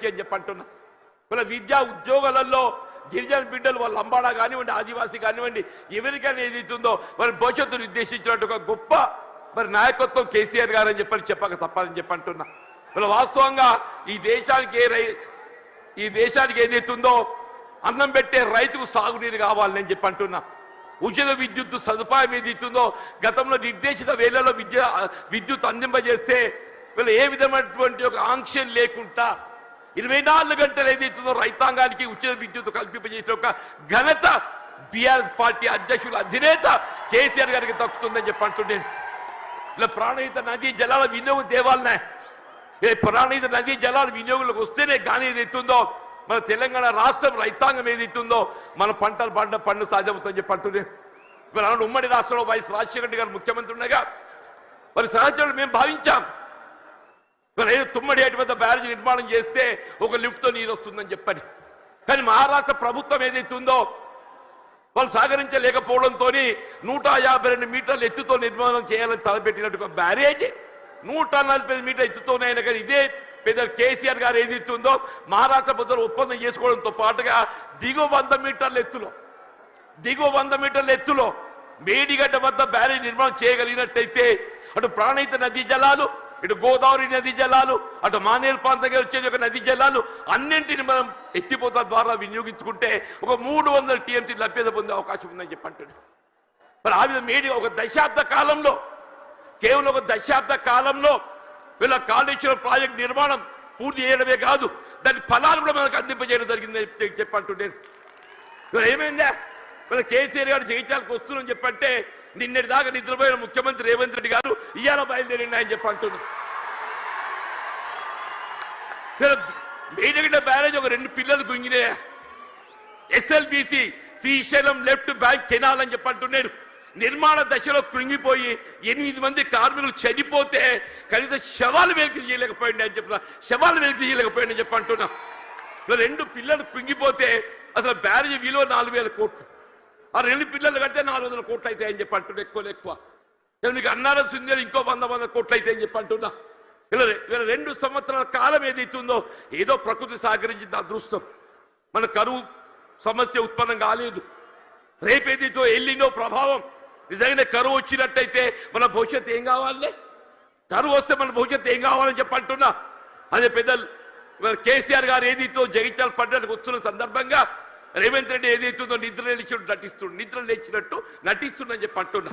అని చెప్పంటున్నా. వాళ్ళ విద్యా ఉద్యోగాలలో గిరిజన బిడ్డలు వాళ్ళ లంబాడా కానివ్వండి, ఆదివాసీ కానివ్వండి, ఎవరికైనా ఏదైతుందో వాళ్ళ భవిష్యత్తు నిర్దేశించినట్టు ఒక గొప్ప మరి నాయకత్వం కేసీఆర్ గారు అని చెప్పక తప్పదని చెప్పంటున్నా. వాళ్ళ వాస్తవంగా ఈ దేశానికి ఏదైతుందో అన్నం పెట్టే రైతుకు సాగునీరు కావాలని చెప్పంటున్నా. ఉచిత విద్యుత్ సదుపాయం ఏదైతుందో గతంలో నిర్దేశిత వేళల్లో విద్యుత్ అందింపజేస్తే వీళ్ళు ఏ విధమైనటువంటి ఒక ఆంక్షలు లేకుండా 24 గంటలు ఏదైతుందో రైతాంగానికి ఉచిత విద్యుత్ కల్పింపజేసిన ఒక ఘనత బీఆర్ఎస్ పార్టీ అధ్యక్షుల అధినేత కేసీఆర్ గారికి దక్కుతుందని చెప్పంటున్నాను. ఇలా ప్రాణహిత నదీ జలాల వినియోగం తేవాలనే, ప్రాణహిత నదీ జలాల వినియోగంలోకి వస్తేనే కానీ ఏదైతుందో మన తెలంగాణ రాష్ట్రం రైతాంగం ఏదైతుందో మన పంటలు పండు సాధ్యమవుతుందని చెప్పంటున్నాను. మరి ఉమ్మడి రాష్ట్రంలో వైఎస్ రాజశేఖర రెడ్డి గారు ముఖ్యమంత్రి ఉండగా మరి సహచరులు మేము భావించాం మరి తుమ్మడి ఏటి వద్ద బ్యారేజ్ నిర్మాణం చేస్తే ఒక లిఫ్ట్తో నీరు వస్తుందని చెప్పని. కానీ మహారాష్ట్ర ప్రభుత్వం ఏదైతుందో వాళ్ళు సహకరించలేకపోవడంతో 152 మీటర్ల ఎత్తుతో నిర్మాణం చేయాలని తలపెట్టినట్టు బ్యారేజ్ 145 మీటర్ల ఎత్తుతోనైనా కానీ ఇదే పెద్ద కేసీఆర్ గారు ఏదైతుందో మహారాష్ట్ర ప్రభుత్వం ఒప్పందం చేసుకోవడంతో పాటుగా దిగువ 100 మీటర్ల ఎత్తులో మేడిగడ్డ వద్ద బ్యారేజ్ నిర్మాణం చేయగలిగినట్టయితే అటు ప్రాణహిత నదీ జలాలు, ఇటు గోదావరి నదీ జలాలు, అటు మానేరు ప్రాంతంగా వచ్చే ఒక నదీ జలాలు అన్నింటిని మనం ఎత్తిపోత ద్వారా వినియోగించుకుంటే ఒక 300 TMC లభ్యత పొందే అవకాశం ఉందని చెప్పంటున్నాడు. మరి ఆ విధంగా మేడి ఒక దశాబ్ద కాలంలో కేవలం ఒక దశాబ్ద కాలంలో వీళ్ళ కాళేశ్వరం ప్రాజెక్ట్ నిర్మాణం పూర్తి చేయడమే కాదు దాని ఫలాలు కూడా మనకు అందింపజేయడం జరిగిందని చెప్పంటున్నాను. మరి ఏమైందా మన కేసీఆర్ గారు జగిత్యాలకు వస్తున్నారని చెప్పంటే నిన్నటి దాకా నిద్రపోయిన ముఖ్యమంత్రి రేవంత్ రెడ్డి గారు ఇవాళ బయలుదేరిండి అని చెప్పంటున్నారు. మేడిగడ్డ బ్యారేజ్ ఒక 2 పిల్లలు గుంగినే SLBC Srisailam left bank canal అని చెప్పంటున్నాడు. నిర్మాణ దశలో కృంగిపోయి 8 మంది కార్మికులు చనిపోతే కనీసం శవాలు వెలికి చేయలేకపోయింది అని చెప్తున్నా. శవాలు వెలికి చేయలేకపోయింది అని చెప్పంటున్నా. 2 పిల్లలు కృంగిపోతే అసలు బ్యారేజ్ విలువ 4000 కోట్లు. ఆ 2 పిల్లలు కడితే 400 కోట్లు అయితే అని చెప్పంటున్నా. ఎక్కువ మీకు అన్నారం సుందరం ఇంకో 100 కోట్లు అయితే అని చెప్పంటున్నా. ఇలా 2 సంవత్సరాల కాలం ఏదైతుందో ఏదో ప్రకృతి సహకరించిన అదృష్టం. మన కరువు సమస్య ఉత్పన్నం కాలేదు. రేపేదైతే ఎల్లినో ప్రభావం నిజంగానే కరువు వచ్చినట్టయితే మన భవిష్యత్తు ఏం కావాలి? కరువు వస్తే మన భవిష్యత్తు ఏం కావాలని చెప్పంటున్నా. అదే పెద్దలు కేసీఆర్ గారు ఏదైతే జగిత్యాల పట్టణానికి వస్తున్న సందర్భంగా రేవంత్ రెడ్డి ఏదైతుందో నిద్ర లేచినట్టు నటిస్తున్నని చెప్పి అంటున్నా.